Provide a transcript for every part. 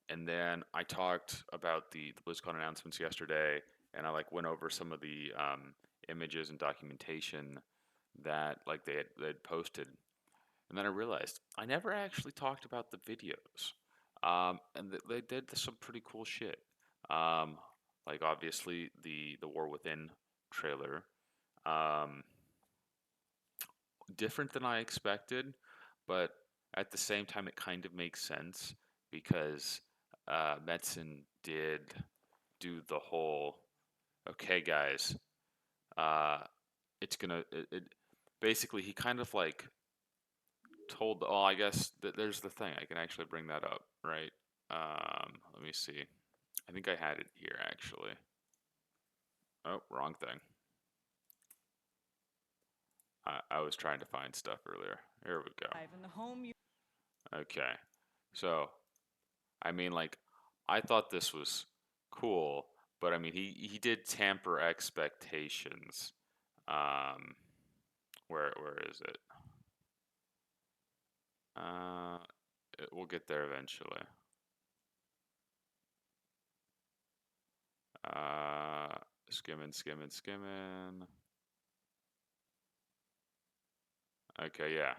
and then I talked about the BlizzCon announcements yesterday, and I like went over some of the images and documentation that like they'd posted, and then I realized I never actually talked about the videos, and they did some pretty cool shit. Um, like obviously the War Within trailer, um, different than I expected, but at the same time it kind of makes sense because Metzen did do the whole okay guys, uh, it's gonna it basically he kind of like told, oh, I guess there's the thing. I can actually bring that up, right? Let me see. I think I had it here actually. Oh, wrong thing. I was trying to find stuff earlier. Here we go. In the home. Okay. So, I mean, like, I thought this was cool, but I mean, he did tamper expectations. Um, where is it? Uh, we'll get there eventually. Uh, skimming, skimming, skimming. Okay, yeah.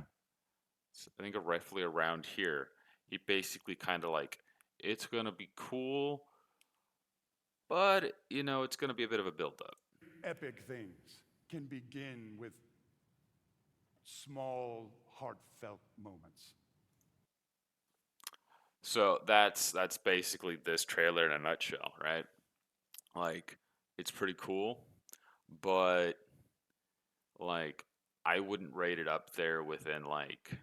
So I think roughly around here, he basically kind of like, it's gonna be cool, but it's gonna be a bit of a build up. Epic things can begin with small, heartfelt moments. So that's basically this trailer in a nutshell, right? Like, it's pretty cool, but like, I wouldn't rate it up there within like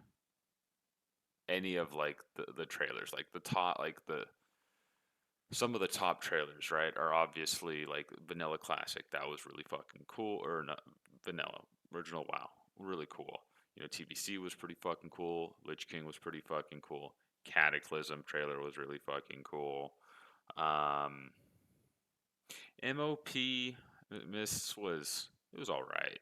any of like the trailers. Like the top, like the some of the top trailers, right, are obviously like Vanilla Classic. That was really fucking cool, or not Vanilla Original. Wow, really cool. TBC was pretty fucking cool. Lich King was pretty fucking cool. Cataclysm trailer was really fucking cool. Um, MOP Miss was it was all right.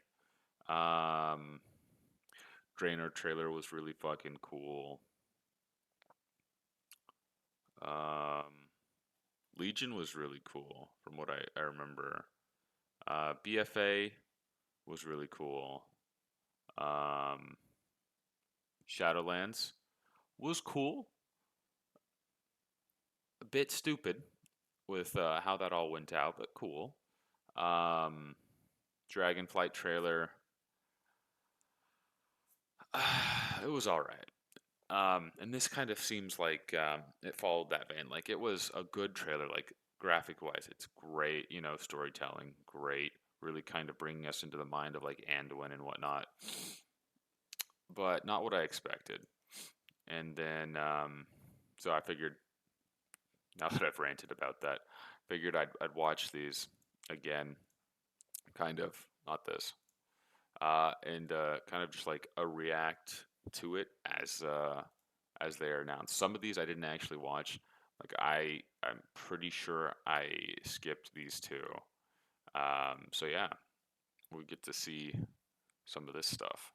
Draenor trailer was really fucking cool. Um, Legion was really cool from what I remember. BFA was really cool. Um, Shadowlands was cool. A bit stupid with how that all went out, but cool. Um, Dragonflight trailer, it was all right. And this kind of seems like it followed that vein. Like it was a good trailer, like graphic wise, it's great. Storytelling, great. Really kind of bringing us into the mind of like Anduin and whatnot, but not what I expected. And then, so I figured, now that I've ranted about that, figured I'd watch these again, kind of, not this, and kind of just like a react to it as they are announced. Some of these I didn't actually watch. Like I'm pretty sure I skipped these two. So yeah, we get to see some of this stuff.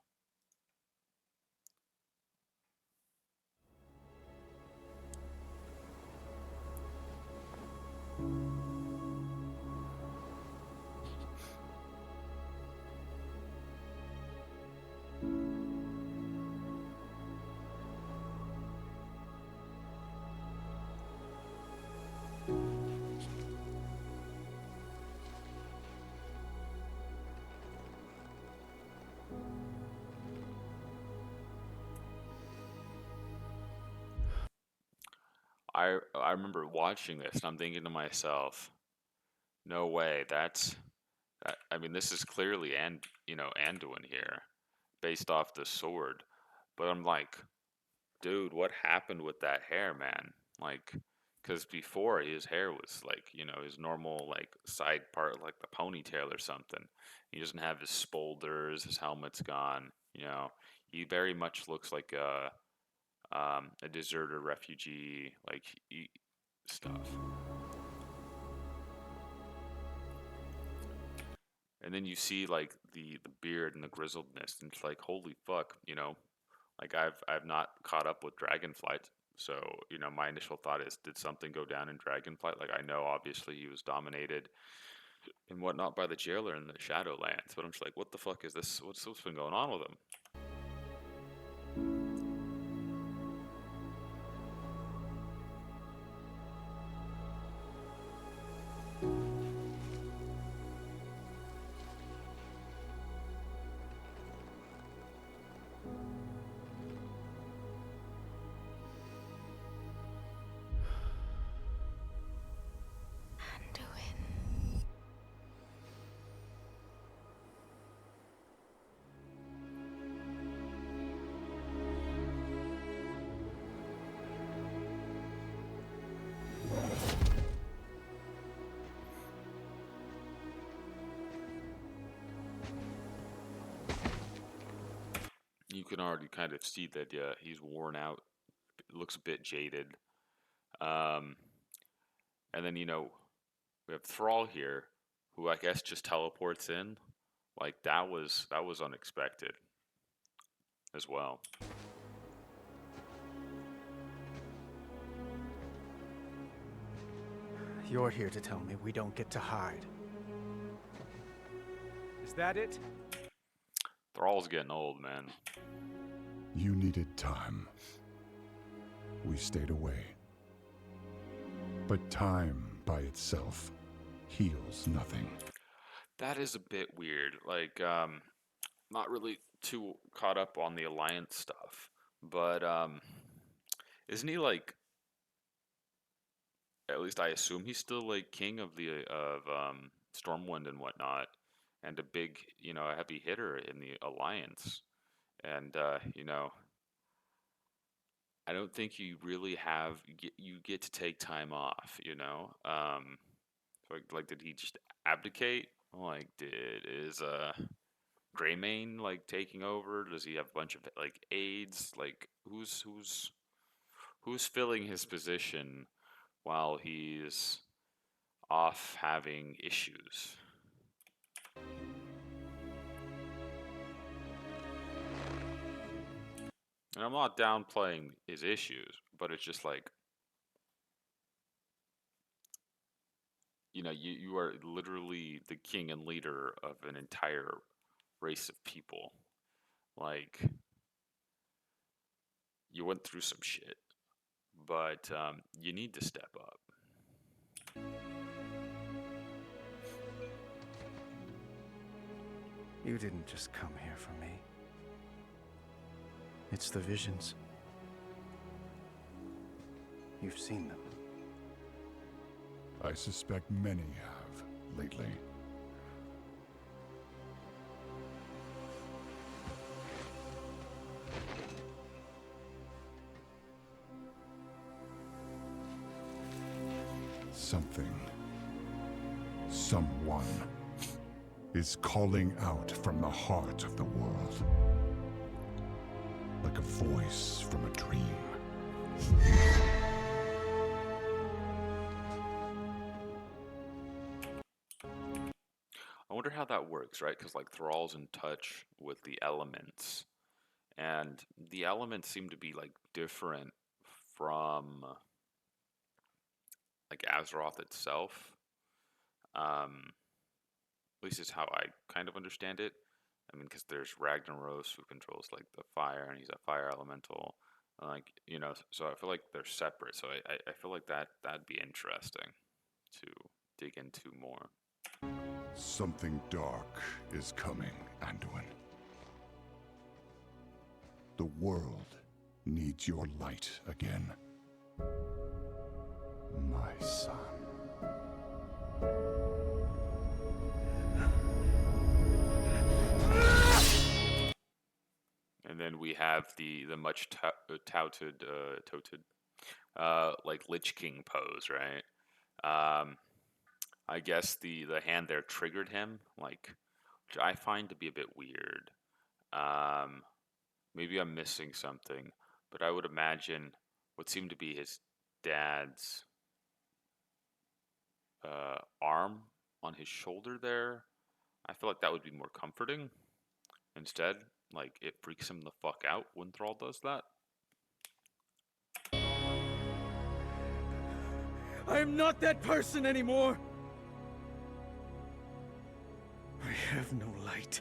I remember watching this and I'm thinking to myself, no way, I mean, this is clearly Anduin here, based off the sword. But I'm like, dude, what happened with that hair, man? Like, because before his hair was like, his normal like side part, like the ponytail or something. He doesn't have his spolders. His helmet's gone. He very much looks like a deserter refugee, like stuff. And then you see like the beard and the grizzledness, and it's like, holy fuck. Like I've not caught up with Dragonflight So, my initial thought is, did something go down in Dragonflight? Like, I know obviously he was dominated and whatnot by the jailer in the Shadowlands, but I'm just like, what the fuck is this? What's been going on with him? You can already kind of see that he's worn out, looks a bit jaded. Um, and then we have Thrall here, who I guess just teleports in. Like that was unexpected as well. You're here to tell me we don't get to hide. Is that it? Thrall's getting old, man. You needed time. We stayed away. But time by itself heals nothing. That is a bit weird. Like, not really too caught up on the alliance stuff, but isn't he like? At least I assume he's still like king of the Stormwind and whatnot, and a big, a heavy hitter in the alliance. And I don't think you really you get to take time off. Like did he just abdicate? Like, is Greymane like taking over? Does he have a bunch of like aides? Like, who's filling his position while he's off having issues? And I'm not downplaying his issues, but it's just like, you are literally the king and leader of an entire race of people. Like, you went through some shit, but you need to step up. You didn't just come here for me. It's the visions. You've seen them. I suspect many have lately. Something, someone, is calling out from the heart of the world. Like a voice from a dream. I wonder how that works, right? Because like Thrall's in touch with the elements, and the elements seem to be like different from like Azeroth itself. At least is how I kind of understand it. I mean, because there's Ragnaros who controls like the fire, and he's a fire elemental. Like, so I feel like they're separate. So I feel like that'd be interesting to dig into more. Something dark is coming, Anduin. The world needs your light again. My son. And then we have the much touted like Lich King pose, right? I guess the hand there triggered him, like, which I find to be a bit weird. Um, Maybe I'm missing something, but I would imagine what seemed to be his dad's arm on his shoulder there. I feel like that would be more comforting. Instead, like, it freaks him the fuck out when Thrall does that. I am not that person anymore! I have no light.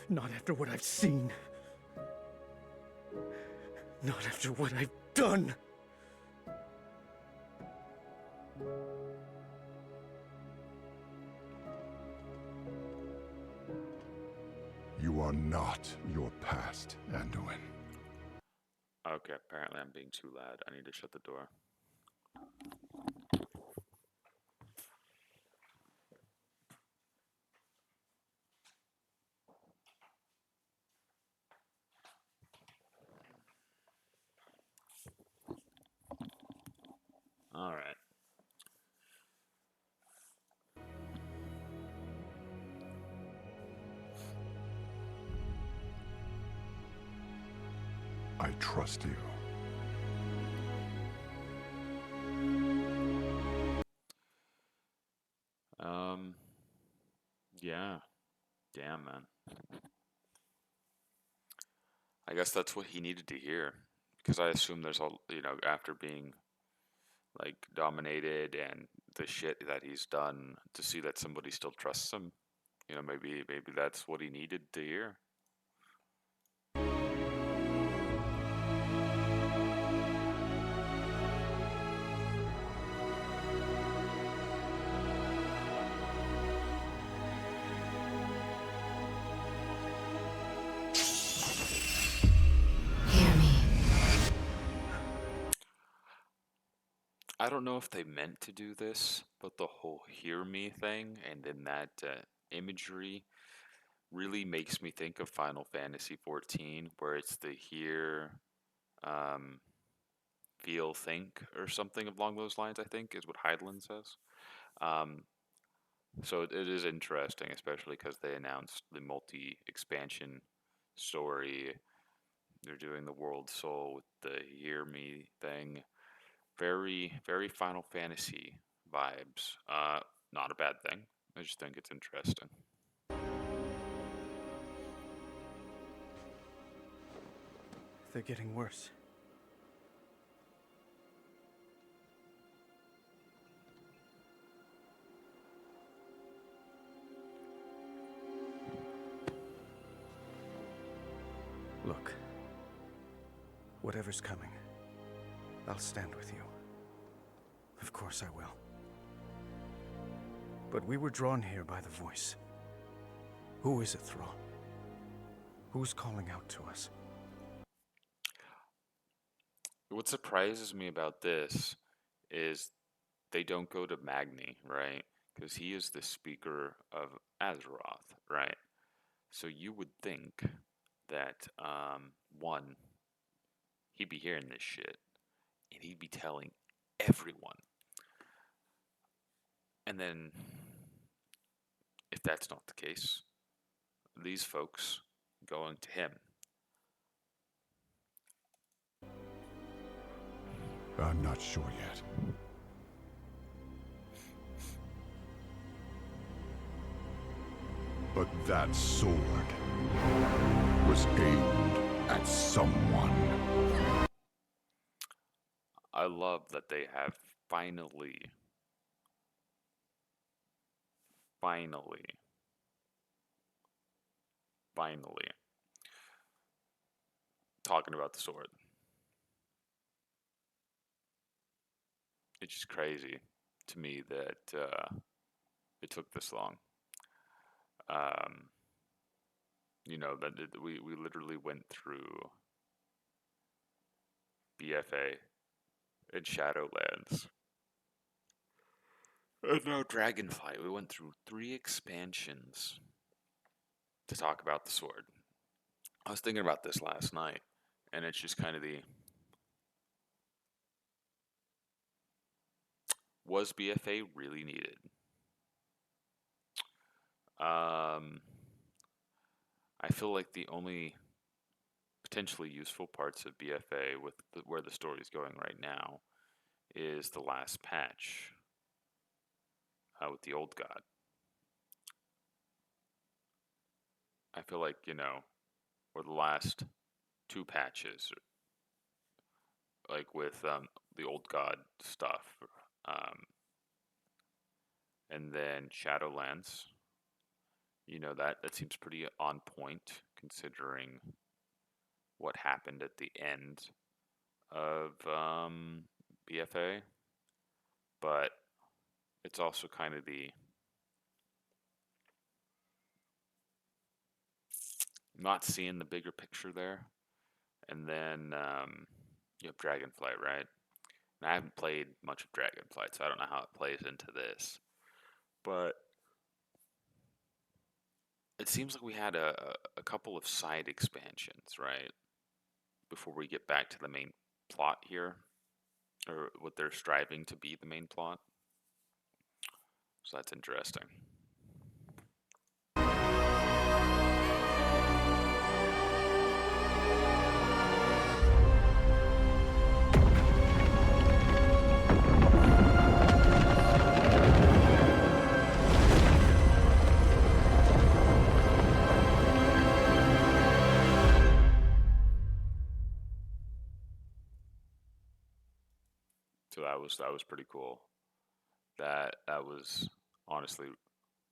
Not after what I've seen. Not after what I've done! You are not your past, Anduin. Okay, apparently I'm being too loud. I need to shut the door. All right. I trust you. Yeah. Damn, man. I guess that's what he needed to hear. Because I assume there's a, after being, like, dominated and the shit that he's done, to see that somebody still trusts him, maybe that's what he needed to hear. Hear me. I don't know if they meant to do this, but the whole "hear me" thing and then that imagery really makes me think of Final Fantasy 14, where it's the hear, um, feel, think, or something along those lines. I think is what Hydaelyn says. Um, so it is interesting, especially because they announced the multi-expansion story. They're doing the World Soul with the hear me thing. Very, very Final Fantasy vibes. Not a bad thing. I just think it's interesting. They're getting worse. Look. Whatever's coming, I'll stand with you. Of course I will. But we were drawn here by the voice. Who is it, Thrall? Who's calling out to us? What surprises me about this is they don't go to Magni, right? Because he is the speaker of Azeroth, right? So you would think that, one, he'd be hearing this shit, and he'd be telling everyone. And then, if that's not the case, these folks going to him. I'm not sure yet. But that sword was aimed at someone. I love that they have finally, finally, finally talking about the sword. It's just crazy to me that it took this long. Um, we literally went through BFA and Shadowlands. And now Dragonflight. We went through 3 expansions to talk about the sword. I was thinking about this last night, and it's just kind of was BFA really needed? Um, I feel like the only potentially useful parts of BFA with where the story's going right now is the last patch with the old god. I feel like, or the last 2 patches like with the old god stuff. Um, and then Shadowlands. That seems pretty on point considering what happened at the end of BFA, but it's also kind of the not seeing the bigger picture there. And then you have Dragonflight, right? And I haven't played much of Dragonflight, so I don't know how it plays into this. But it seems like we had a couple of side expansions, right? Before we get back to the main plot here, or what they're striving to be the main plot. So that's interesting. So that was pretty cool. That was honestly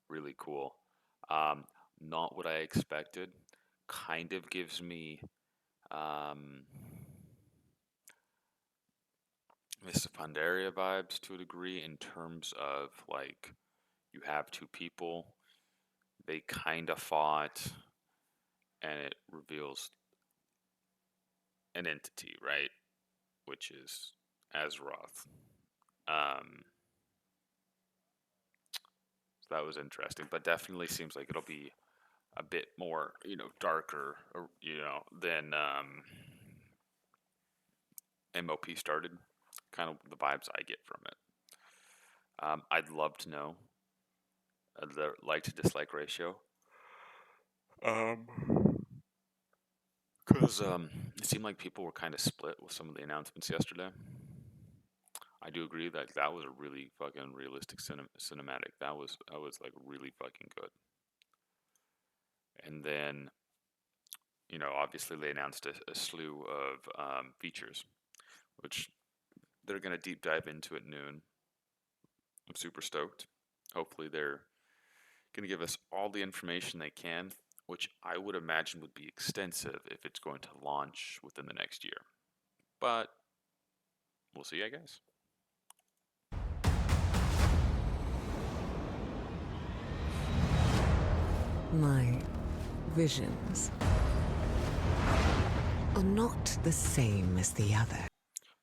really cool. Um, Not what I expected. Kind of gives me um, Mr. Pandaria vibes to a degree in terms of like you have two people, they kind of fought, and it reveals an entity, right? Which is Azeroth. So that was interesting, but definitely seems like it'll be a bit more, darker, than MOP started. Kind of the vibes I get from it. I'd love to know the like to dislike ratio. Because it seemed like people were kind of split with some of the announcements yesterday. I do agree that that was a really fucking realistic cinematic. That was like really fucking good. And then, obviously they announced a slew of features, which they're gonna deep dive into at noon. I'm super stoked. Hopefully they're gonna give us all the information they can, which I would imagine would be extensive if it's going to launch within the next year. But we'll see, I guess. My visions are not the same as the other.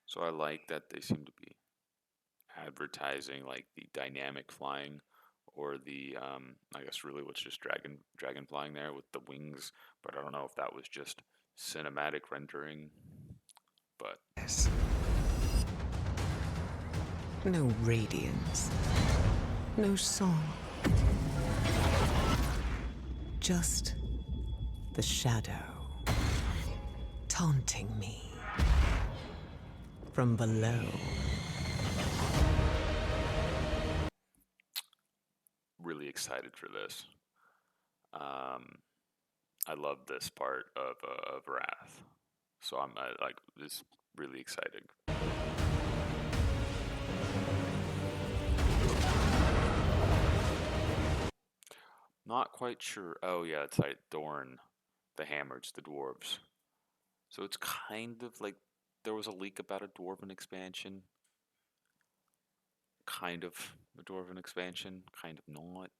So I like that they seem to be advertising like the dynamic flying or the I guess really what's just dragon flying there with the wings, but I don't know if that was just cinematic rendering. But Yes. No radiance, no song. Just the shadow taunting me from below. really excited for this. I love this part of Wrath, so I'm like this really exciting. Not quite sure. Oh yeah, it's like Dorn, the Hammereds, the dwarves. So it's kind of like there was a leak about a dwarven expansion. Kind of a dwarven expansion, kind of not.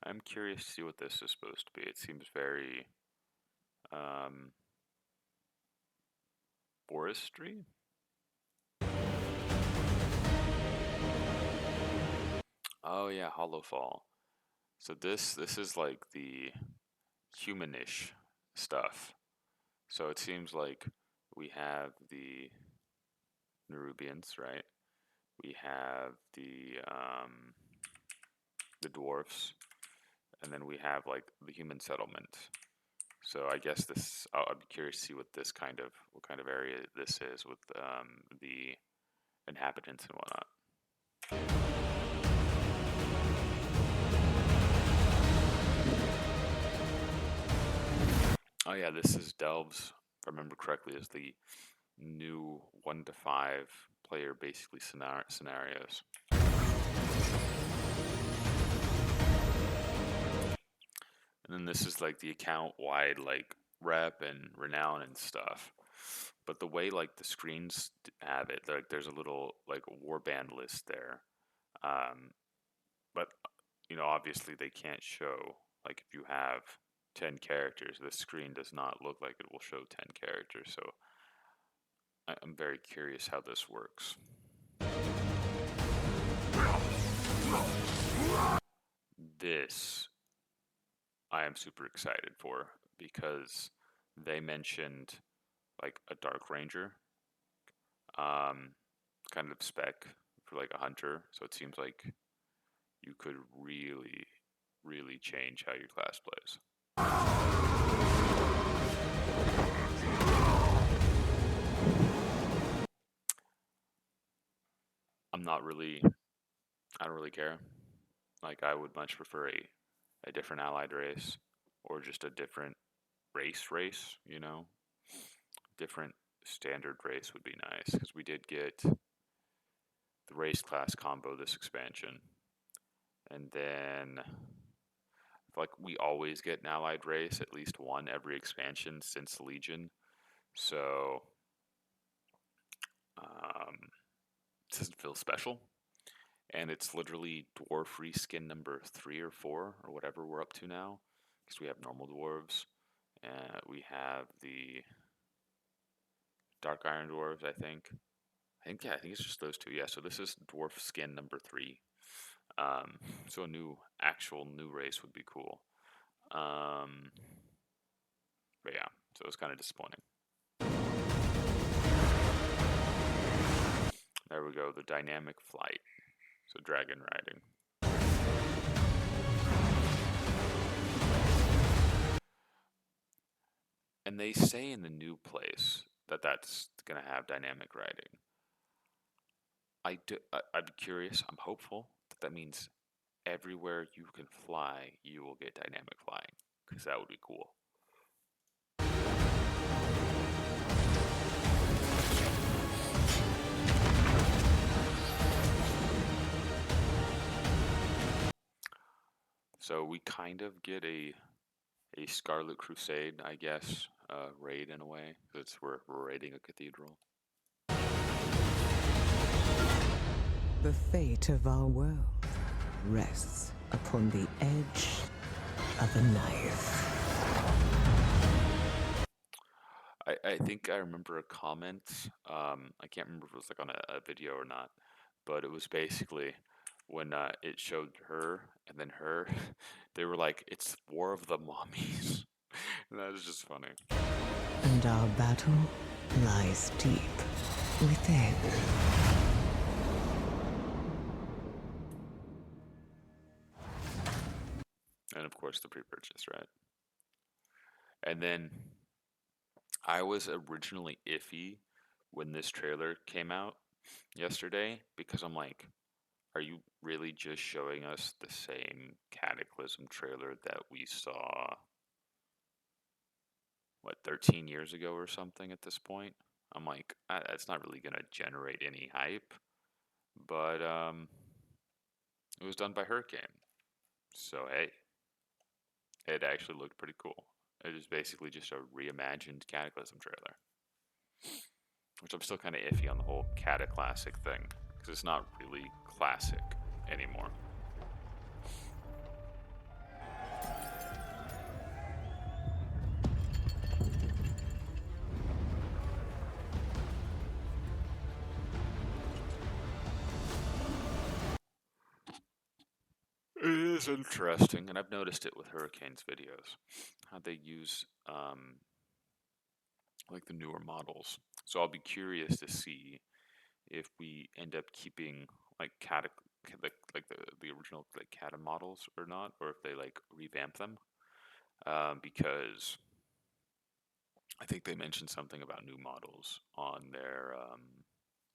I'm curious to see what this is supposed to be. It seems very um, forestry. Oh yeah, Hollowfall. So this is like the humanish stuff. So it seems like we have the Nerubians, right? We have the dwarfs, and then we have like the human settlement. So I guess this I'd be curious to see what kind of area this is with the inhabitants and whatnot. yeah, this is Delves, if I remember correctly, is the new 1 to 5 player basically scenarios. And then this is like the account wide like rep and renown and stuff. But the way like the screens have it, like there's a little like warband list there. But obviously they can't show like if you have 10 characters, the screen does not look like it will show 10 characters. So I'm very curious how this works. This I am super excited for because they mentioned like a Dark Ranger kind of spec for like a hunter. So it seems like you could really, really change how your class plays. I don't really care. Like I would much prefer a different allied race or just a different race, Different standard race would be nice because we did get the race class combo this expansion. And then I feel like we always get an allied race, at least one every expansion since Legion. So it doesn't feel special. And it's literally dwarf reskin number 3 or 4 or whatever we're up to now. Because we have normal dwarves. We have the Dark Iron Dwarves, I think. I think it's just those two. Yeah, so this is dwarf skin number 3. So a actual new race would be cool. But yeah, so it was kind of disappointing. There we go, the dynamic flight. So dragon riding. And they say in the new place that that's going to have dynamic riding. I'm curious, I'm hopeful that means everywhere you can fly, you will get dynamic flying. Because that would be cool. So we kind of get a Scarlet Crusade, I guess, raid in a way. We're raiding a cathedral. The fate of our world rests upon the edge of a knife. I think I remember a comment. I can't remember if it was like on a video or not, but it was basically when it showed her and then her, they were like, "It's War of the Mommies." And that is just funny. And our battle lies deep within. And of course, the pre-purchase, right? And then I was originally iffy when this trailer came out yesterday because I'm like, are you really just showing us the same Cataclysm trailer that we saw, 13 years ago or something at this point? I'm like, that's not really going to generate any hype. But it was done by Hurricane. So, hey, it actually looked pretty cool. It is basically just a reimagined Cataclysm trailer. Which I'm still kind of iffy on the whole Cataclassic thing. Because it's not really classic anymore. It is interesting, and I've noticed it with Hurricane's videos, how they use like the newer models. So I'll be curious to see if we end up keeping like the original like Cata models or not, or if they like revamp them, because I think they mentioned something about new models on their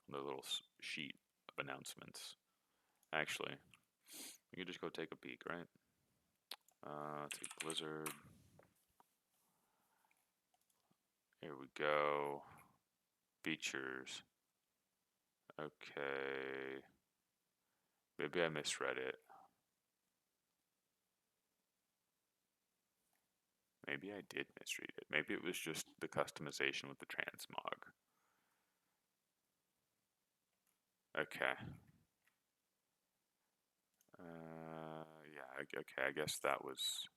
little sheet of announcements. Actually, we could just go take a peek, right? Take Blizzard. Here we go. Features. Okay. Maybe I misread it. Maybe I did misread it. Maybe it was just the customization with the transmog. Okay. Yeah, okay, I guess that was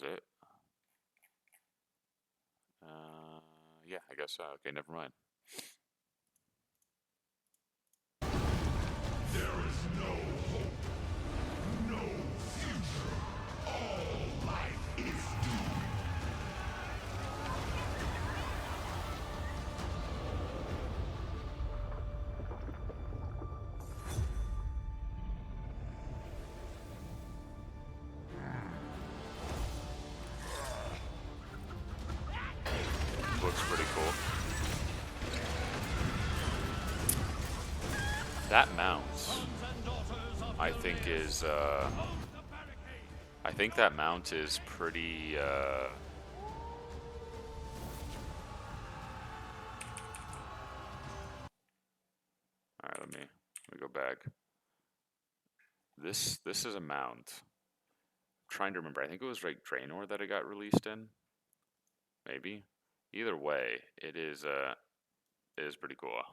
it. Yeah, I guess so. Okay, never mind. There is no hope, no future. All life is doomed. Looks pretty cool. That mount, I think is, I think that mount is pretty, alright, let me go back. This is a mount. I'm trying to remember. I think it was like Draenor that it got released in. Maybe. Either way, it is pretty cool.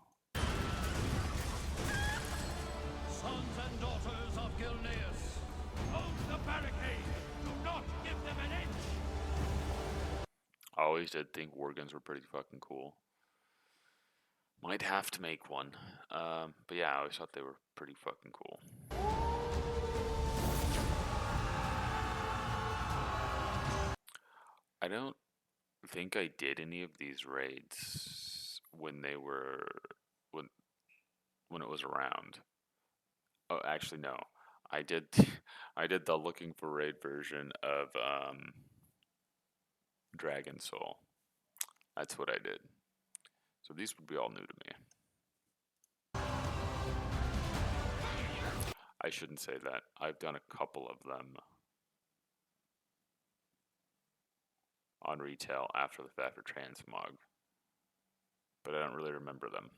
Sons and daughters of Gilneas, hold the barricade! Do not give them an inch! I always did think Worgens were pretty fucking cool. Might have to make one. But yeah, I always thought they were pretty fucking cool. I don't think I did any of these raids when they were when it was around. Oh, actually no. I did I did the looking for raid version of Dragon Soul. That's what I did. So these would be all new to me. I shouldn't say that. I've done a couple of them on retail after the fact for Transmog, but I don't really remember them.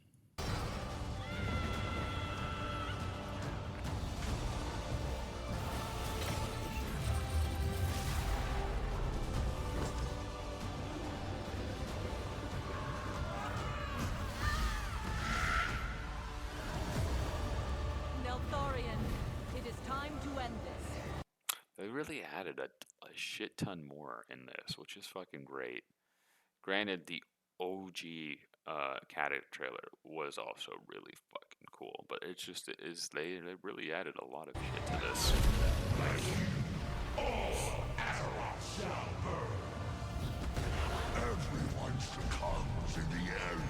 They really added a shit ton more in this, which is fucking great. Granted, the OG Caddick trailer was also really fucking cool, but it's just they really added a lot of shit to this. All Azeroth shall burn. Everyone succumbs in the end.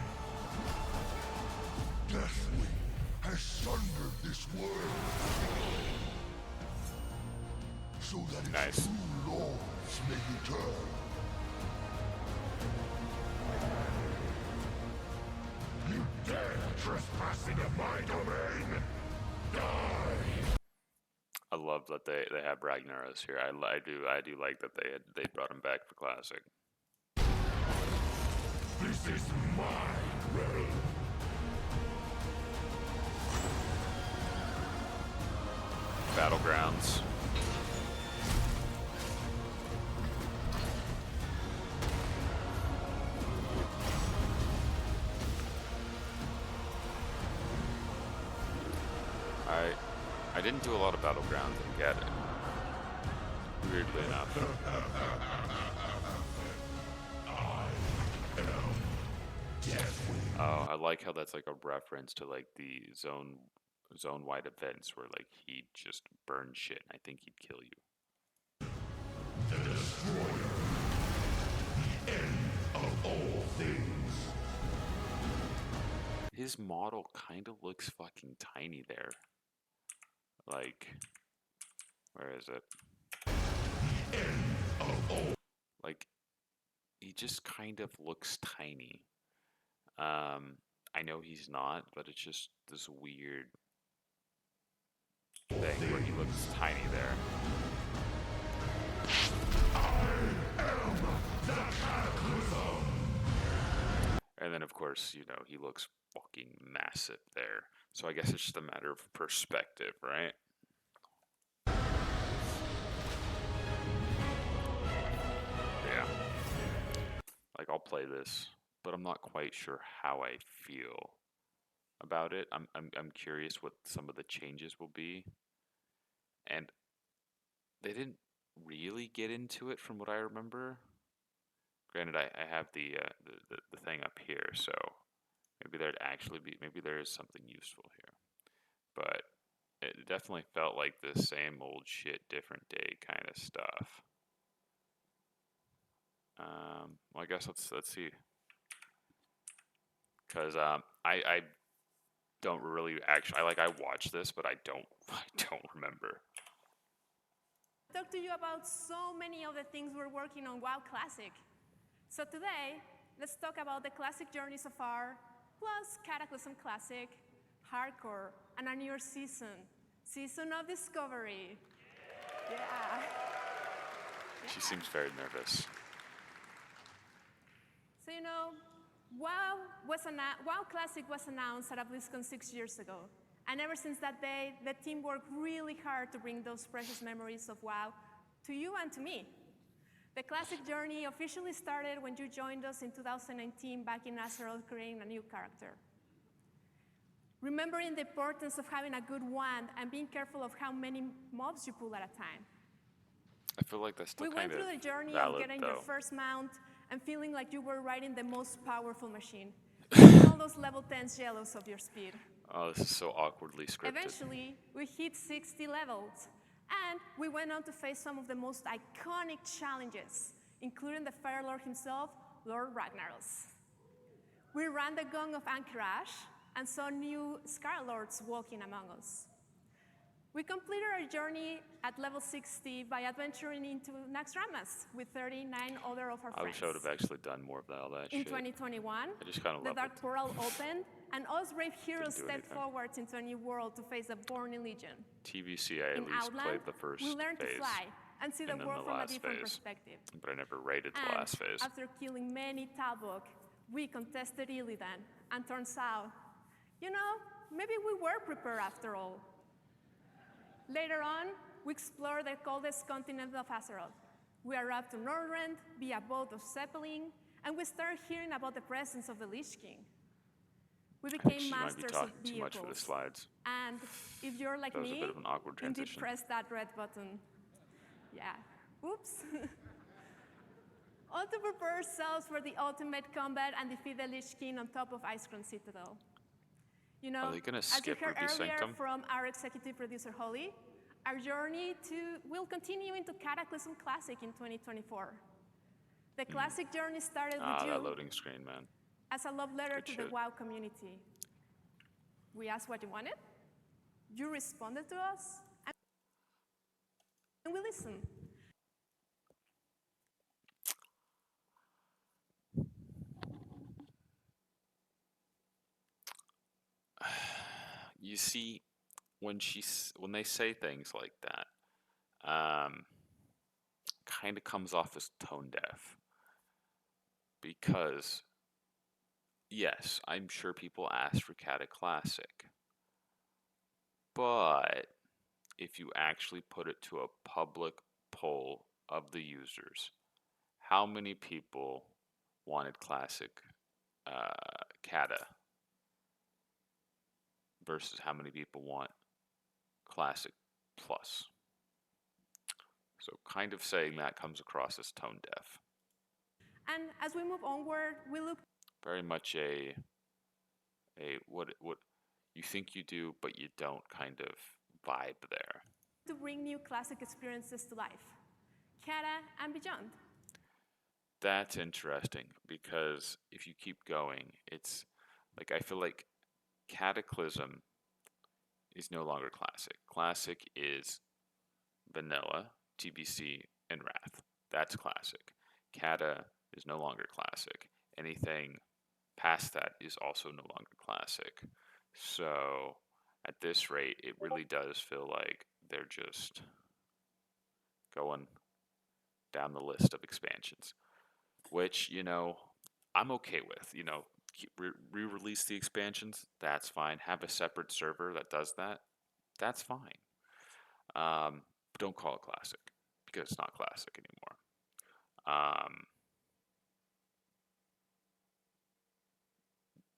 Deathwing has sundered this world, so that its Nice. true lords may return. You dare trespass into my domain? Die! I love that they have Ragnaros here. I do like that they brought him back for Classic. This is my realm. Battlegrounds. I didn't do a lot of Battlegrounds in Gadget. Weirdly enough. Oh, I like how that's like a reference to like the zone-wide events where like he'd just burn shit and I think he'd kill you. The Destroyer. The end of all things. His model kind of looks fucking tiny there. Like, where is it? End of all. Like, he just kind of looks tiny. I know he's not, but it's just this weird thing where he looks tiny there. I am the Cataclysm. course, he looks fucking massive there. So I guess it's just a matter of perspective, right? Yeah. Like, I'll play this, but I'm not quite sure how I feel about it. I'm curious what some of the changes will be. And they didn't really get into it from what I remember. Granted, I have the thing up here, so maybe maybe there is something useful here. But it definitely felt like the same old shit, different day kind of stuff. Well, I guess let's see, because I don't really actually I watched this, but I don't I don't remember. Talk to you about so many of the things we're working on WoW Classic. So today, let's talk about the classic journey so far, plus Cataclysm Classic, Hardcore, and a newer season, Season of Discovery. Yeah. She seems very nervous. So WoW Classic was announced at BlizzCon 6 years ago. And ever since that day, the team worked really hard to bring those precious memories of WoW to you and to me. The classic journey officially started when you joined us in 2019 back in Azeroth creating a new character. Remembering the importance of having a good wand and being careful of how many mobs you pull at a time. I feel like that's still We kind went of through the journey valid, of getting though. your first mount and feeling like you were riding the most powerful machine. And all those level 10s jealous of your speed. Oh, this is so awkwardly scripted. Eventually, we hit 60 levels, and we went on to face some of the most iconic challenges, including the Fire Lord himself, Lord Ragnaros. We ran the Gong of Anchorage and saw new Scar Lords walking among us. We completed our journey at level 60 by adventuring into Naxxramas with 39 other of our I friends. wish I would have actually done more of all that In shit. 2021, I just kind of the love Dark it. Portal opened, and us brave heroes do stepped anything. forward into a new world to face the Born Legion. TBC, I In at least Outland, played the first we learned phase, to fly and see the and then world the from a last different phase. perspective. But I never raided the And last phase. after killing many Talbot, we contested Illidan, and turns out, maybe we were prepared after all. Later on, we explored the coldest continent of Azeroth. We arrived to Nordrend via boat of Zeppelin, and we started hearing about the presence of the Lich King. We I think became she might be masters of talking too vehicles. much for the slides. And if you're like That was a me, bit of an awkward indeed transition. press that red button. Yeah. Oops. All to prepare ourselves for the ultimate combat and defeat the Lich King on top of Icecrown Citadel. Are they gonna as you skip heard Ruby earlier Sanctum? from our executive producer Holly, our journey will continue into Cataclysm Classic in 2024. The Classic journey started with That you loading screen, man. as a love letter Good to the shit. WoW community. We asked what you wanted, you responded to us, and we listened. You see, when they say things like that, kind of comes off as tone deaf. Because, yes, I'm sure people asked for Cata Classic. But if you actually put it to a public poll of the users, how many people wanted Classic Cata versus how many people want Classic Plus? So kind of saying that comes across as tone deaf. And as we move onward, we look Very much a what you think you do but you don't kind of vibe there. to bring new classic experiences to life, Cata and beyond. That's interesting because if you keep going, it's like I feel like Cataclysm is no longer classic. Classic is vanilla, TBC, and Wrath. That's classic. Cata is no longer classic. Anything past that is also no longer classic. So at this rate, it really does feel like they're just going down the list of expansions, which, I'm okay with. re-release the expansions. That's fine. Have a separate server that does that. That's fine. But don't call it classic because it's not classic anymore.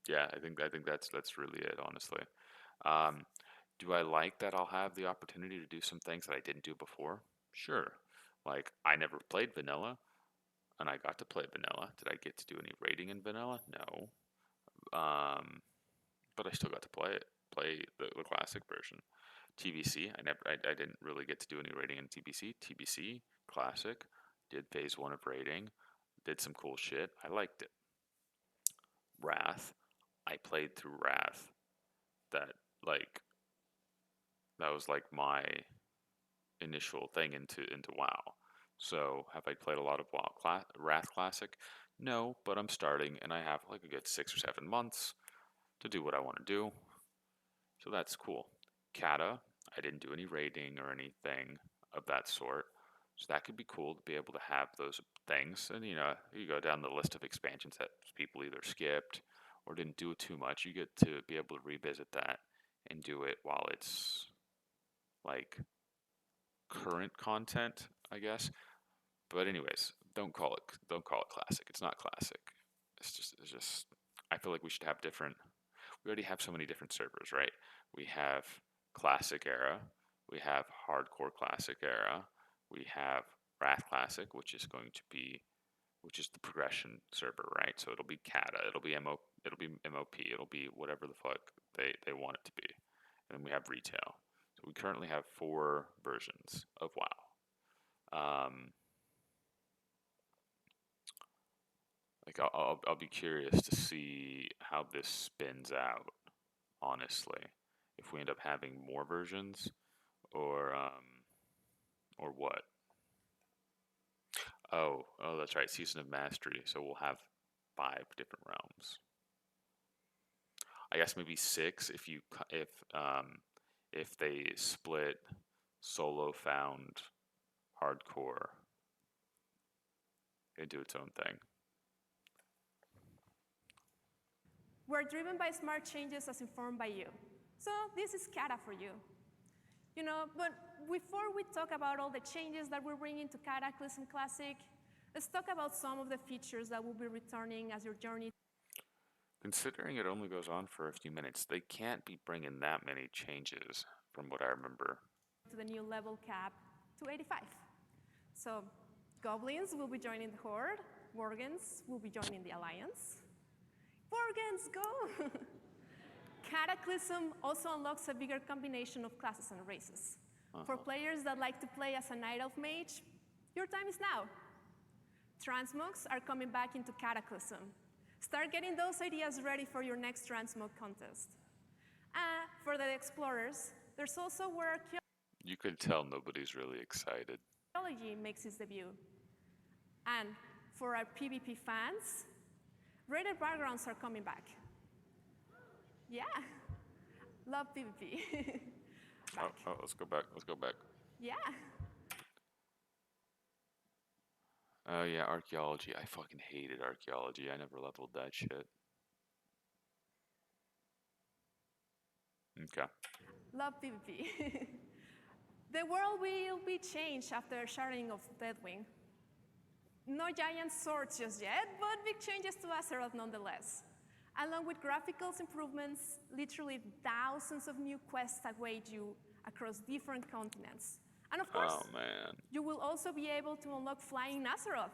Yeah, I think that's really it, honestly. Um, do I like that I'll have the opportunity to do some things that I didn't do before? Sure. Like I never played vanilla, and I got to play vanilla. Did I get to do any raiding in vanilla? No. Um, but I still got to play the classic version. TBC, I didn't really get to do any raiding in TBC. TBC, classic, did phase 1 of raiding, did some cool shit. I liked it. Wrath, I played through Wrath. That like that was like my initial thing into WoW. So have I played a lot of Wrath Classic? No, but I'm starting, and I have like a good 6 or 7 months to do what I want to do. So that's cool. Kata, I didn't do any raiding or anything of that sort. So that could be cool to be able to have those things. And you go down the list of expansions that people either skipped or didn't do it too much. You get to be able to revisit that and do it while it's like current content, I guess. But anyways, don't call it classic. It's not classic. It's just I feel like we should have different. We already have so many different servers, right? We have classic era, we have hardcore classic era, we have Wrath Classic, which is the progression server, right? So it'll be Kata, it'll be MOP, it'll be whatever the fuck they want it to be. And then we have retail. So we currently have 4 versions of WoW. Like I'll be curious to see how this spins out, honestly. If we end up having more versions or what. Oh, that's right, Season of Mastery. So we'll have 5 different realms. I guess maybe 6 if they split solo found hardcore into its own thing. We're driven by smart changes as informed by you. So this is Kata for you. But before we talk about all the changes that we're bringing to Cataclysm Classic, let's talk about some of the features that will be returning as your journey Considering it only goes on for a few minutes, they can't be bringing that many changes from what I remember. to the new level cap to 85. So goblins will be joining the Horde, Worgens will be joining the Alliance. Worgens, go! Cataclysm also unlocks a bigger combination of classes and races. For players that like to play as a Night Elf Mage, your time is now. Transmogs are coming back into Cataclysm. Start getting those ideas ready for your next Transmog contest. For the Explorers, there's also where You could tell nobody's really excited. archaeology makes its debut. And for our PvP fans, rated backgrounds are coming back. Yeah, love PvP. Oh, let's go back. Let's go back. Yeah. Oh yeah, archaeology. I fucking hated archaeology. I never leveled that shit. Okay. Love PvP. The world will be changed after Sharding of Deathwing. No giant swords just yet, but big changes to Azeroth nonetheless. Along with graphical improvements, literally thousands of new quests await you across different continents. And of course, Oh man, you will also be able to unlock flying Azeroth.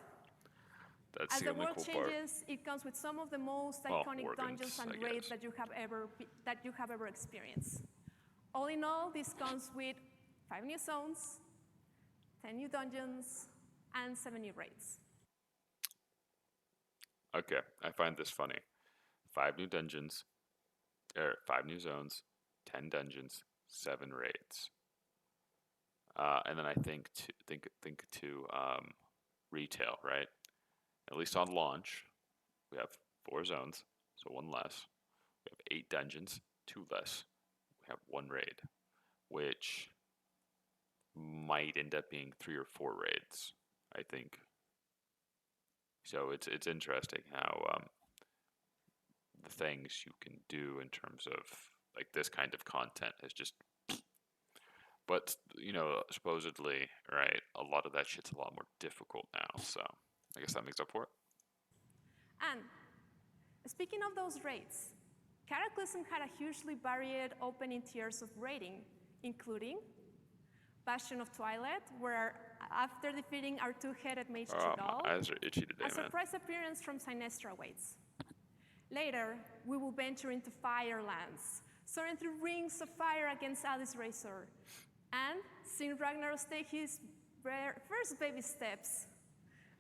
that's As the the only world cool part. changes, it comes with some of the most Well, iconic Worgens, dungeons and I raids guess. that you have ever experienced. All in all, this comes with 5 new zones, 10 new dungeons, and 7 new raids. Okay, I find this funny. 5 new dungeons, 5 new zones, 10 dungeons, 7 raids. And then I think to retail, right? At least on launch, we have 4 zones, so 1 less. We have 8 dungeons, 2 less. We have 1 raid, which might end up being 3 or 4 raids, I think. So it's interesting how the things you can do in terms of like this kind of content is just. But supposedly, right, a lot of that shit's a lot more difficult now. So I guess that makes up for it. And speaking of those rates, Cataclysm had a hugely varied opening tiers of rating, including Bastion of Twilight, where after defeating our two-headed mage Oh, Chidal, my eyes are itchy today, a man. surprise appearance from Sinestra awaits. Later, we will venture into Firelands, soaring through rings of fire against Alice Razor, and seeing Ragnaros take his first baby steps.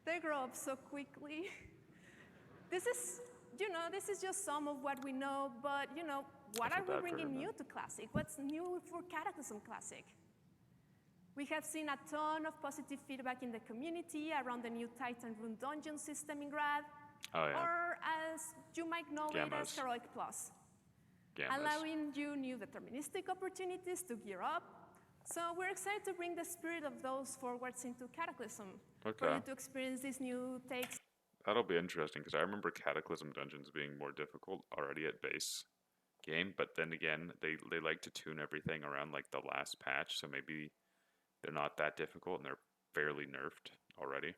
They grow up so quickly. This is just some of what we know, but what I are feel we bad for bringing her, new man. to Classic? What's new for Cataclysm Classic? We have seen a ton of positive feedback in the community around the new Titan Rune dungeon system in Grad, Oh yeah, or as you might know it as Gammas. Heroic Plus, Gammas. allowing you new deterministic opportunities to gear up. So we're excited to bring the spirit of those forwards into Cataclysm, for Okay. you to experience these new takes. That'll be interesting because I remember Cataclysm dungeons being more difficult already at base game, but then again, they like to tune everything around like the last patch, so maybe they're not that difficult and they're fairly nerfed already.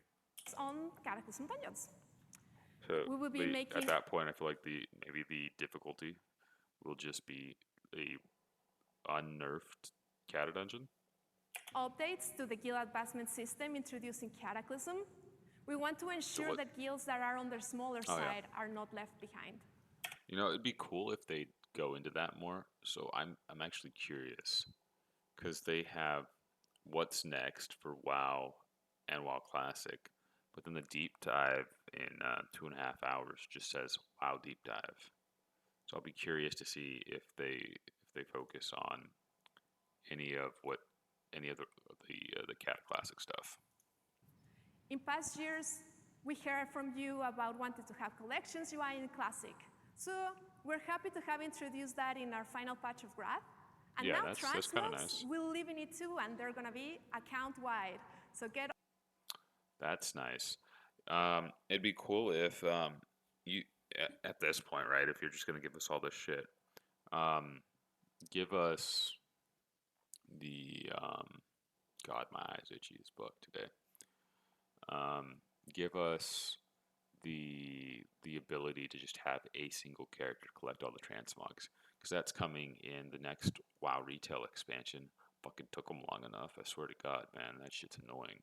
On Cataclysm Dungeons. So We will be making at that point, I feel like maybe the difficulty will just be a unnerfed Cata dungeon. updates to the guild advancement system introducing Cataclysm. We want to ensure what- that guilds that are on the smaller Oh, yeah. side are not left behind. It'd be cool if they go into that more. So I'm actually curious because they have what's next for WoW and WoW Classic, but then the deep dive in 2.5 hours just says WoW deep dive. So I'll be curious to see if they focus on any of the Cat Classic stuff. In past years, we heard from you about wanting to have collections UI in Classic. So we're happy to have introduced that in our final patch of Grad. And Yeah, now that's kinda translogs nice. will live in it too, and they're gonna be account-wide. So get That's nice. It'd be cool if you at this point, right? If you're just gonna give us all this shit, give us the God, my eyes itchy as fuck today. Give us the ability to just have a single character collect all the transmogs, because that's coming in the next WoW retail expansion. Fucking took them long enough. I swear to God, man, that shit's annoying.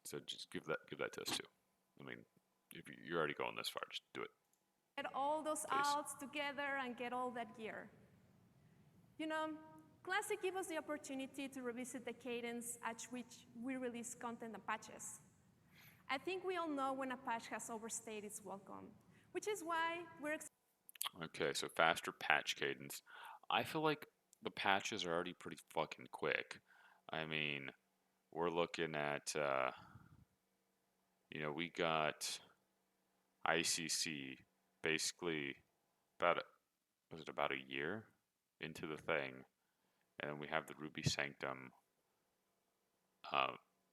So just give that to us too. I mean, if you're already going this far, just do it. all those Please. outs together and get all that gear. Classic gives us the opportunity to revisit the cadence at which we release content and patches. I think we all know when a patch has overstayed its welcome, which is why we're Okay, so faster patch cadence. I feel like the patches are already pretty fucking quick. I mean, we're looking at, we got ICC basically was it about a year into the thing, and we have the Ruby Sanctum.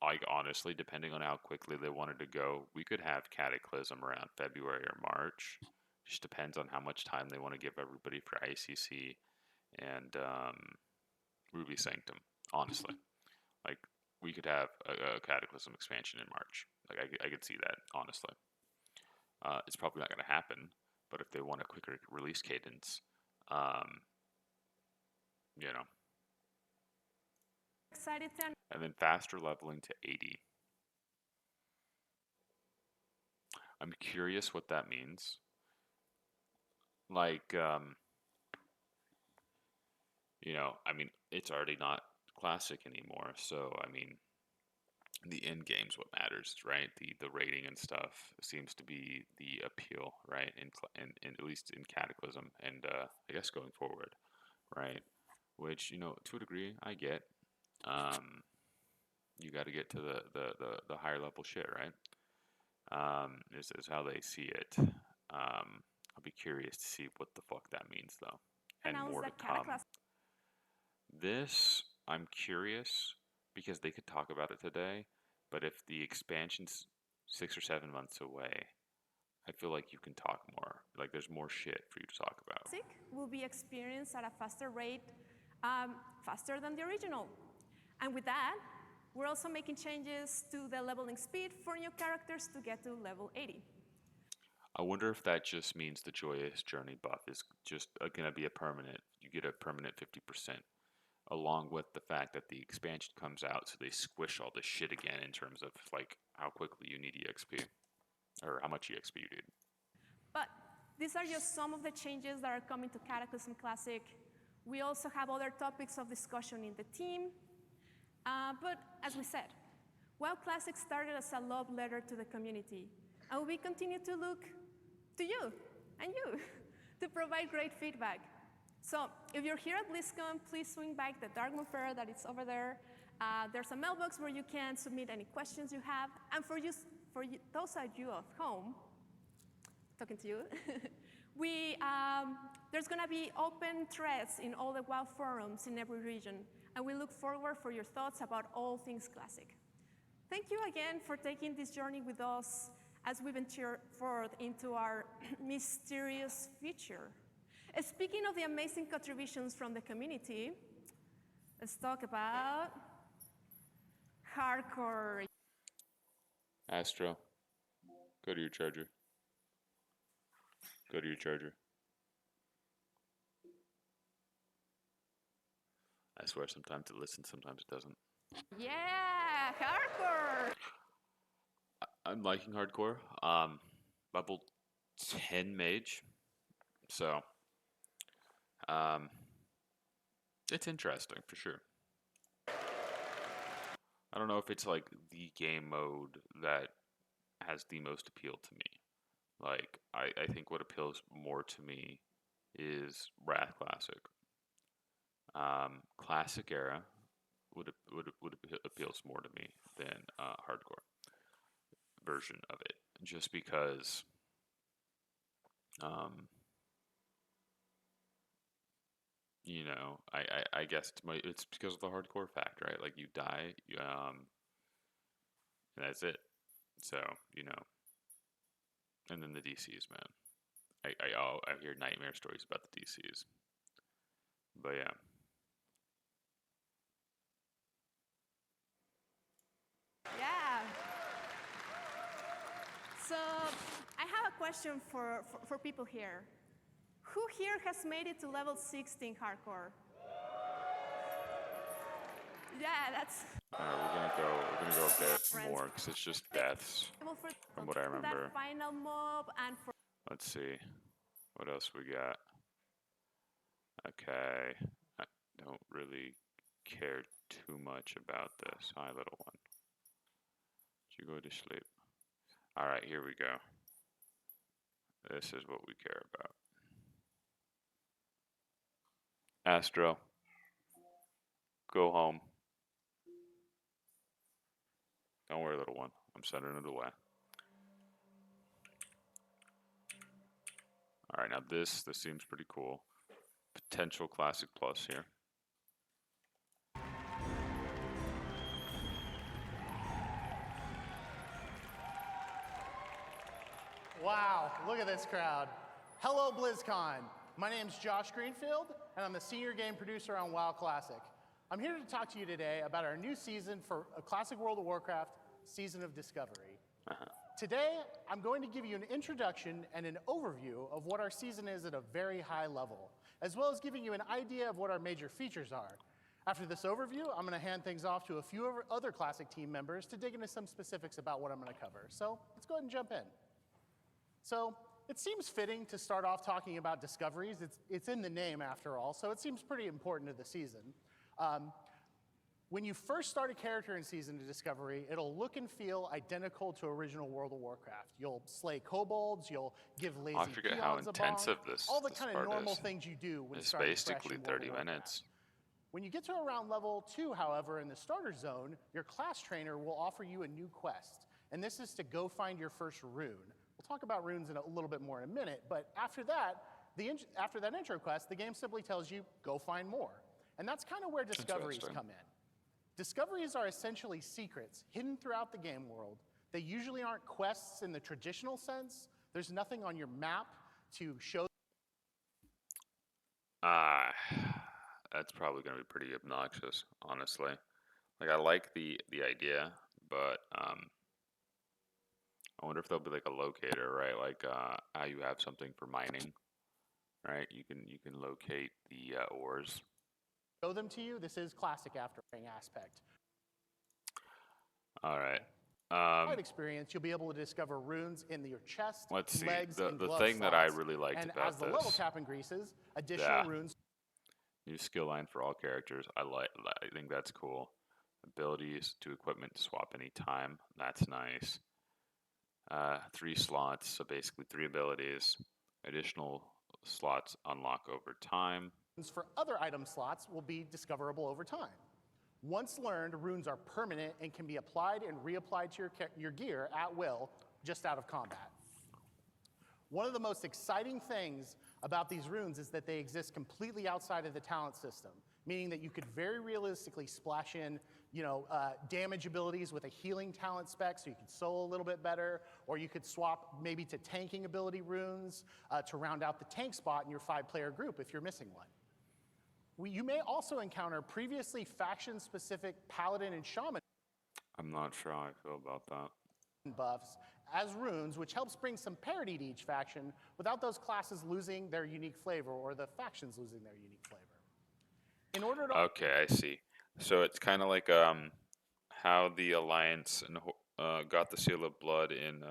Like honestly, depending on how quickly they wanted to go, we could have Cataclysm around February or March. Just depends on how much time they want to give everybody for ICC and Ruby Sanctum. Honestly, like we could have a Cataclysm expansion in March. Like I could see that honestly. It's probably not going to happen, but if they want a quicker release cadence, you know, excited to and then faster leveling to 80. I'm curious what that means. Like, I mean, it's already not classic anymore, so I mean, the end game's what matters, right? The rating and stuff seems to be the appeal, right? In at least in Cataclysm, and I guess going forward, right? Which to a degree, I get. You got to get to the higher level shit, right? Is how they see it. I'll be curious to see what the fuck that means, though, and announce more to that come. Cataclysm This, I'm curious because they could talk about it today, but if the expansion's 6 or 7 months away, I feel like you can talk more. Like there's more shit for you to talk about. Classic will be experienced at a faster rate, faster than the original. And with that, we're also making changes to the leveling speed for new characters to get to level 80. I wonder if that just means the Joyous Journey buff is just going to be a permanent. You get a permanent 50%, along with the fact that the expansion comes out, so they squish all this shit again in terms of like how quickly you need EXP or how much EXP you need. But these are just some of the changes that are coming to Cataclysm Classic. We also have other topics of discussion in the team. But as we said, WoW Classic started as a love letter to the community, and we continue to look to you and you to provide great feedback. So if you're here at BlizzCon, please swing by the Dark Moon Fair that is over there. There's a mailbox where you can submit any questions you have. And for those of you at home, talking to you, there's going to be open threads in all the WoW forums in every region. And we look forward for your thoughts about all things classic. Thank you again for taking this journey with us as we venture forward into our mysterious future. Speaking of the amazing contributions from the community, let's talk about hardcore. Astro, go to your charger. Go to your charger. I swear sometimes it listens, sometimes it doesn't. Yeah, hardcore. I'm liking hardcore. Level 10 mage. So, it's interesting for sure. I don't know if it's like the game mode that has the most appeal to me. Like, I think what appeals more to me is Wrath Classic. Classic era would appeals more to me than hardcore version of it, just because you know, I guess it's because of the hardcore fact, right? Like you die, and that's it. So you know, and then the DCs, man. I hear nightmare stories about the DCs, but yeah. Yeah. So I have a question for people here. Who here has made it to level 16 hardcore? Yeah, that's. We're gonna go a bit more because it's just deaths from what I remember. That final mob and for. Let's see, what else we got. Okay, I don't really care too much about this. Hi, little one. Did you go to sleep? All right, here we go. This is what we care about. Astro, go home. Don't worry, little one. I'm sending it away. All right, now this seems pretty cool. Potential Classic Plus here. Wow, look at this crowd. Hello, BlizzCon. My name's Josh Greenfield, and I'm the senior game producer on WoW Classic. I'm here to talk to you today about our new season for a Classic World of Warcraft, Season of Discovery. Today, I'm going to give you an introduction and an overview of what our season is at a very high level, as well as giving you an idea of what our major features are. After this overview, I'm going to hand things off to a few other Classic team members to dig into some specifics about what I'm going to cover. So let's go ahead and jump in. So it seems fitting to start off talking about discoveries. It's in the name, after all, so it seems pretty important to the season. When you first start a character in Season of Discovery, it'll look and feel identical to original World of Warcraft. You'll slay kobolds, you'll give lazy I forget how peons a intensive bomb, this all the this kind of part normal is. things you do when It's starting basically fresh in World 30 of Warcraft. minutes. When you get to around level 2, however, in the starter zone, your class trainer will offer you a new quest. And this is to go find your first rune. We'll talk about runes in a little bit more in a minute, but after that intro quest, the game simply tells you, go find more. And that's kind of where discoveries Interesting. come in. Discoveries are essentially secrets hidden throughout the game world. They usually aren't quests in the traditional sense. There's nothing on your map to show. That's probably gonna be pretty obnoxious, honestly. Like I like the idea, but I wonder if there'll be like a locator, right? Like how you have something for mining, right? You can locate the ores. Show them to you. This is classic after aspect. All right. Experience, you'll be able to discover runes in your chest, Let's see. legs, and The glove thing that I slots. really liked And about as the level this, cap increases, additional runes. new skill line for all characters. I think that's cool. Abilities to equipment to swap any time. That's nice. 3 slots, so basically 3 abilities. Additional slots unlock over time. For other item slots will be discoverable over time. Once learned, runes are permanent and can be applied and reapplied to your gear at will, just out of combat. One of the most exciting things about these runes is that they exist completely outside of the talent system, meaning that you could very realistically splash in, damage abilities with a healing talent spec so you could solo a little bit better, or you could swap maybe to tanking ability runes to round out the tank spot in your 5-player group if you're missing one. You may also encounter previously faction-specific paladin and shaman I'm not sure how I feel about that. buffs as runes, which helps bring some parity to each faction without those classes losing their unique flavor or the factions losing their unique flavor. In order to Okay, I see. So it's kind of like how the Alliance got the Seal of Blood in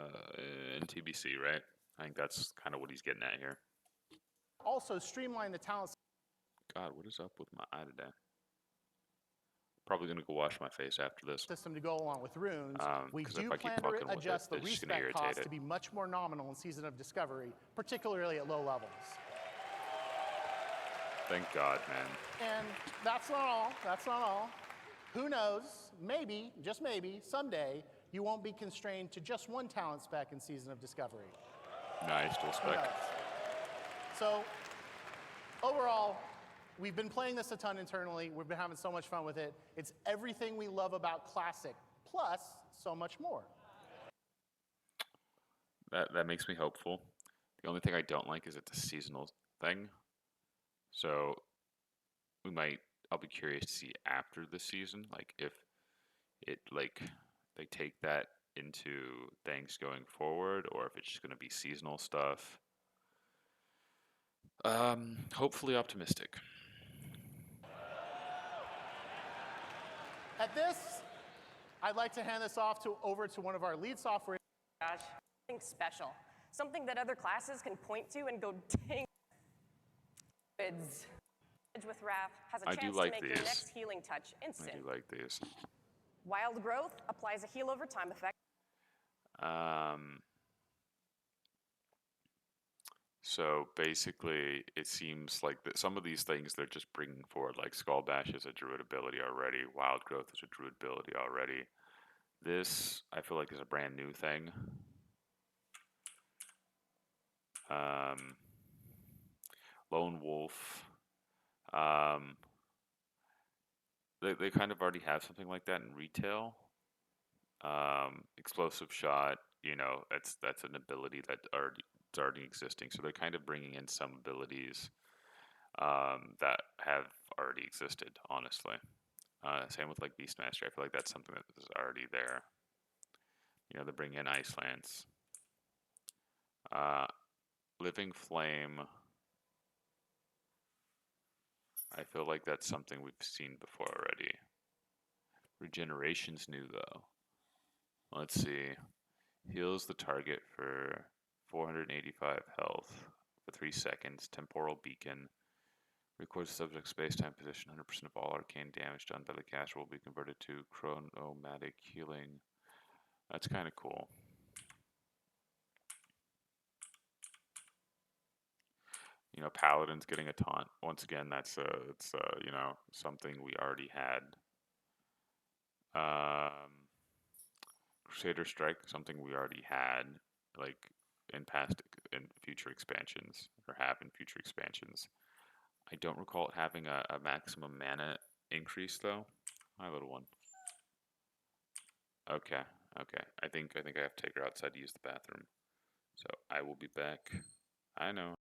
TBC, right? I think that's kind of what he's getting at here. also streamline the talent God, what is up with my eye today? Probably gonna go wash my face after this. system to go along with runes, we 'cause do if I keep plan to fucking with adjust it, the it's just gonna respec irritate cost it. to be much more nominal in Season of Discovery, particularly at low levels. Thank God, man. And that's not all. That's not all. Who knows? Maybe, just maybe, someday you won't be constrained to just one talent spec in Season of Discovery. Nice, still Who spec. knows? So, overall, we've been playing this a ton internally. We've been having so much fun with it. It's everything we love about Classic, plus so much more. That makes me hopeful. The only thing I don't like is it's a seasonal thing. So I'll be curious to see after the season, like if it they take that into things going forward, or if it's just gonna be seasonal stuff. Hopefully optimistic. At this, I'd like to hand this off over to one of our lead software. Gosh, something special. Something that other classes can point to and go, dang. With Wrath has a I do chance like to make these. your next healing touch I instant. do like these. Wild Growth applies a heal over time effect. So basically, it seems like that some of these things they're just bringing forward, like Skull Bash is a druid ability already, Wild Growth is a druid ability already. This, I feel like, is a brand new thing. Lone Wolf. They kind of already have something like that in retail. Explosive Shot, that's an ability that it's already existing. So they're kind of bringing in some abilities that have already existed, honestly. Same with like Beastmaster. I feel like that's something that is already there. They bring in Ice Lance. Living Flame. I feel like that's something we've seen before already. Regeneration's new though. Let's see. Heals the target for 485 health for 3 seconds. Temporal Beacon. Records the subject's space-time position. 100% of all arcane damage done by the caster will be converted to chronomatic healing. That's kind of cool. Paladin's getting a taunt. Once again, it's something we already had. Crusader Strike, something we already had, like in future expansions, or have in future expansions. I don't recall it having a maximum mana increase though. Hi, little one. Okay. I think I have to take her outside to use the bathroom. So I will be back. I know.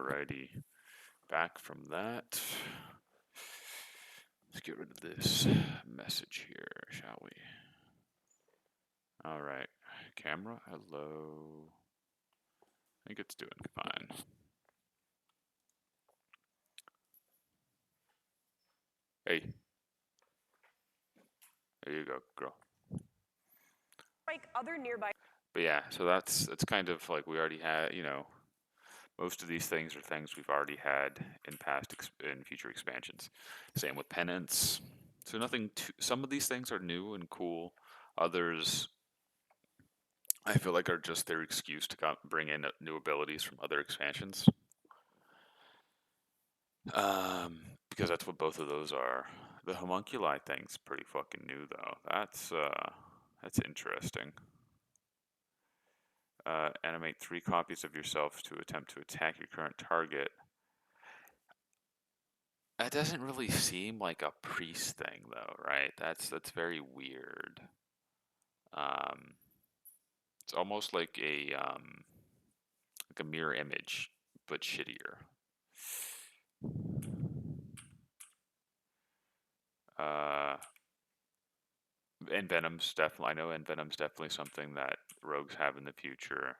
Alrighty, back from that. Let's get rid of this message here, shall we? Alright, camera, hello. I think it's doing fine. Hey. There you go, girl. Strike other nearby. But yeah, so that's kind of like we already had, most of these things are things we've already had in in future expansions. Same with penance. So nothing some of these things are new and cool. Others I feel like are just their excuse to bring in new abilities from other expansions. Because that's what both of those are. The homunculi thing's pretty fucking new though. That's interesting. Animate 3 copies of yourself to attempt to attack your current target. That doesn't really seem like a priest thing though, right? That's very weird. It's almost like a mirror image, but shittier. Envenom's definitely. I know Envenom's definitely something that rogues have in the future.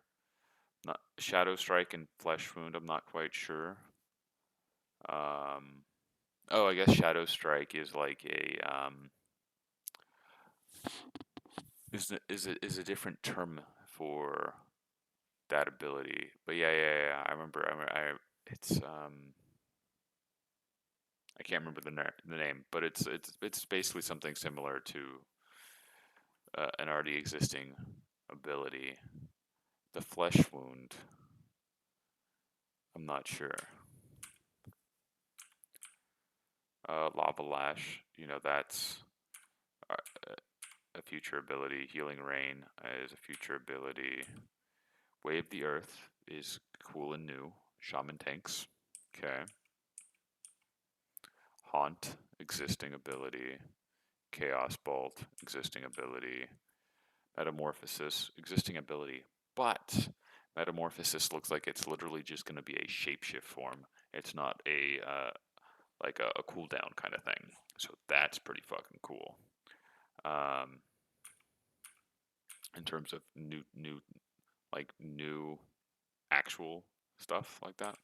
Not Shadow Strike and Flesh Wound. I'm not quite sure. Oh, I guess Shadow Strike is like a is a different term for that ability. But yeah. I remember. It's I can't remember the name, but it's basically something similar to an already existing ability. The Flesh Wound. I'm not sure. Lava Lash. That's a future ability. Healing Rain is a future ability. Wave the Earth is cool and new. Shaman Tanks. Okay. Haunt, existing ability. Chaos Bolt, existing ability. Metamorphosis, existing ability. But Metamorphosis looks like it's literally just going to be a shapeshift form. It's not a like a cooldown kind of thing. So that's pretty fucking cool. In terms of new actual stuff like that.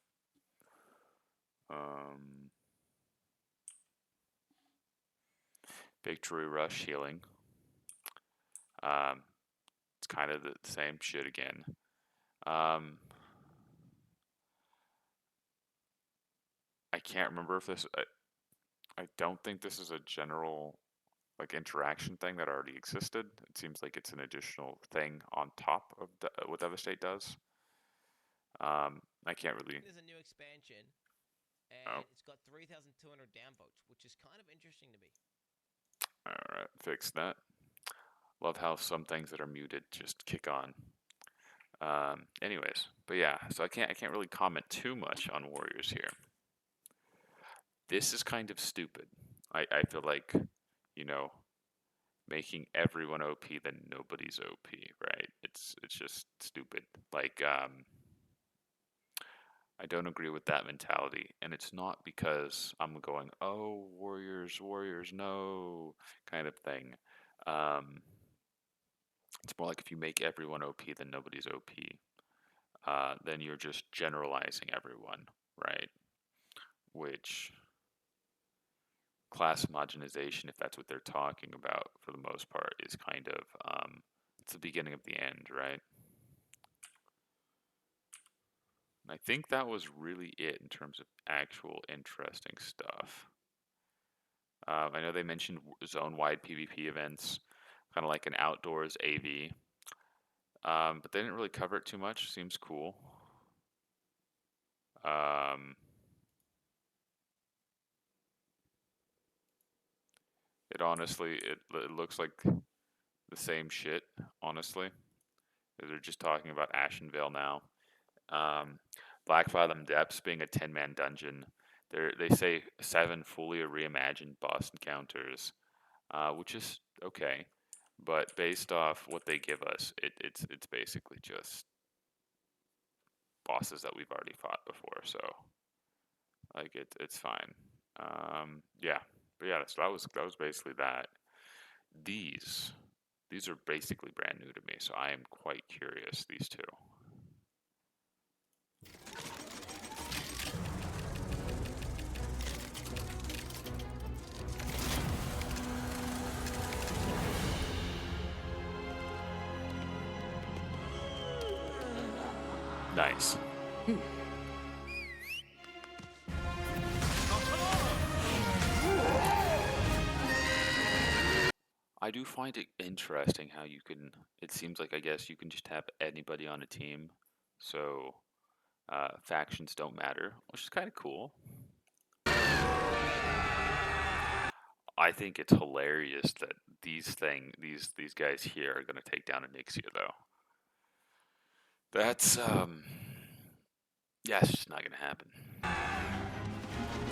Victory Rush healing. It's kind of the same shit again. I can't remember if this. I don't think this is a general like interaction thing that already existed. It seems like it's an additional thing on top of what Devastate does. I can't really. There's a new expansion, Oh. and it's got 3,200 downvotes, which is kind of interesting to me. All right, fix that. Love how some things that are muted just kick on. Anyways, but yeah, so I can't really comment too much on Warriors here. This is kind of stupid. I feel like, making everyone OP then nobody's OP, right? It's just stupid. Like I don't agree with that mentality, and it's not because I'm going, "Oh, Warriors, no," kind of thing. It's more like if you make everyone OP, then nobody's OP. Then you're just generalizing everyone, right? Which class homogenization, if that's what they're talking about for the most part, is kind of it's the beginning of the end, right? And I think that was really it in terms of actual interesting stuff. I know they mentioned zone-wide PvP events, kind of like an outdoors AV, but they didn't really cover it too much. Seems cool. It honestly, it looks like the same shit. Honestly, they're just talking about Ashenvale now. Black Fathom Depths being a 10-man dungeon. They say 7 fully reimagined boss encounters, which is okay, but based off what they give us, it's basically just bosses that we've already fought before, so like it's fine. Yeah, but yeah, so that was basically that. These these are basically brand new to me, so I am quite curious. These two. Nice. I do find it interesting how you can. It seems like, I guess, you can just have anybody on a team, so factions don't matter, which is kind of cool. I think it's hilarious that these guys here are gonna take down Anixia, though. That's yeah, it's just not gonna happen.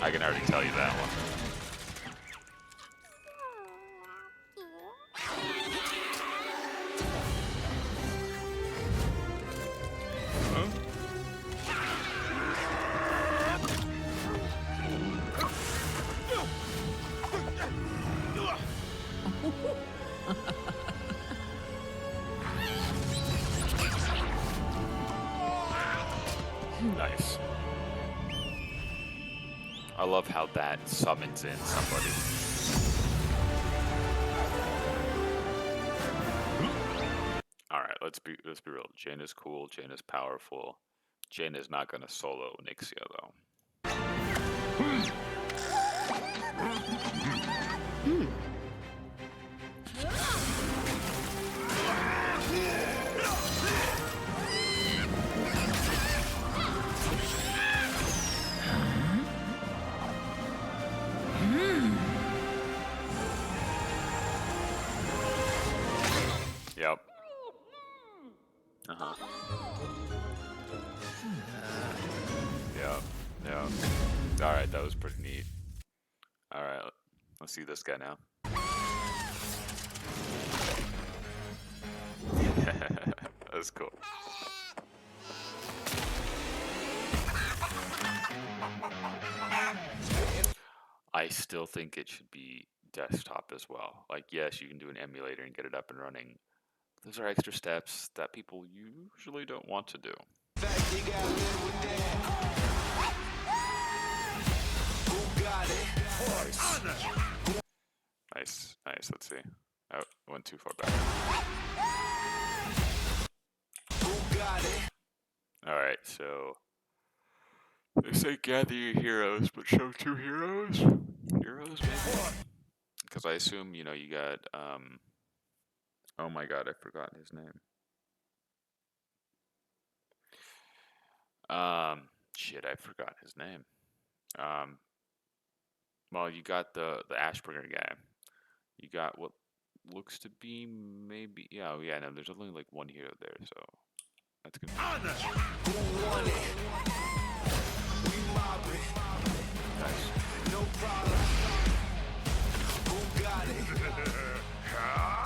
I can already tell you that one. Nice. I love how that summons in somebody. Alright, let's be real. Jaina's cool, Jaina's powerful. Jaina's not gonna solo Nixia though. Yep. Uh-huh. Yeah. Yeah. Alright, that was pretty neat. Alright, let's see this guy now. That was cool. I still think it should be desktop as well. Like, yes, you can do an emulator and get it up and running. Those are extra steps that people usually don't want to do. Nice, nice. Let's see. Oh, I went too far back. Alright, so they say gather your heroes, but show 2 heroes? Heroes, maybe? Because I assume, you know, you got, oh my god, I forgot his name. Shit, I forgot his name. Well, you got the Ashbringer guy. You got what looks to be maybe, yeah, oh, yeah, no, there's only like one hero there, so that's good. Nice. No problem. Who got it?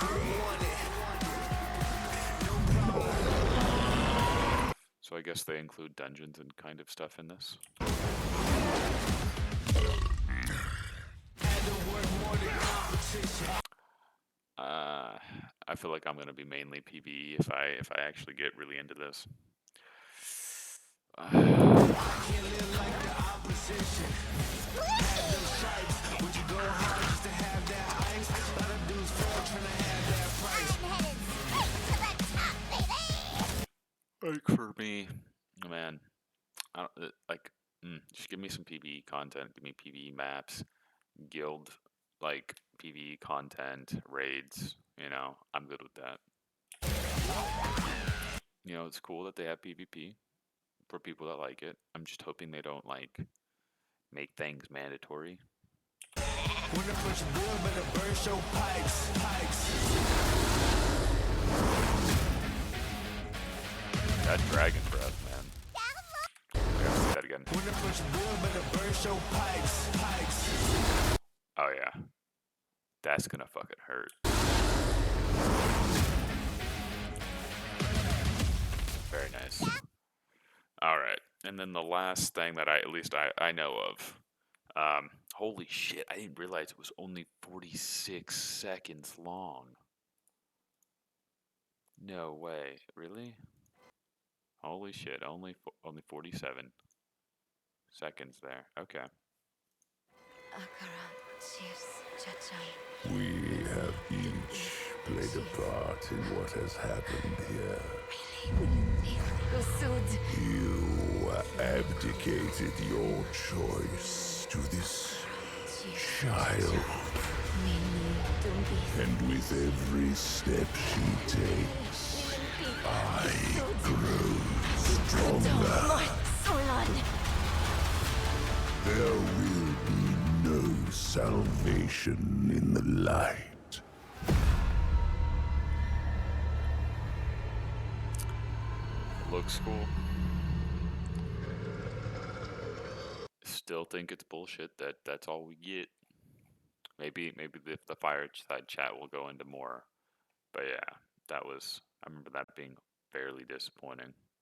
Who want it? No problem. So I guess they include dungeons and kind of stuff in this. I feel like I'm gonna be mainly PvE if I actually get really into this. Like for me, man, I don't like. Just give me some PvE content. Give me PvE maps, guild like PvE content, raids. You know, I'm good with that. You know, it's cool that they have PvP for people that like it. I'm just hoping they don't like make things mandatory. When I push a bill, better burn show pipes. That dragon breath, man. I gotta see that again. When I push a bill, better burn show pipes. Oh yeah, that's gonna fucking hurt. Very nice. All right. And then the last thing that at least I know of. Holy shit, I didn't realize it was only 46 seconds long. No way. Really? Holy shit, only 47 seconds there. Okay. We have each played a part in what has happened here. You abdicated your choice to this child. And with every step she takes, I grow stronger. There will be no salvation in the light. Looks cool. Still think it's bullshit that's all we get. Maybe the fireside chat will go into more. But yeah, I remember that being fairly disappointing.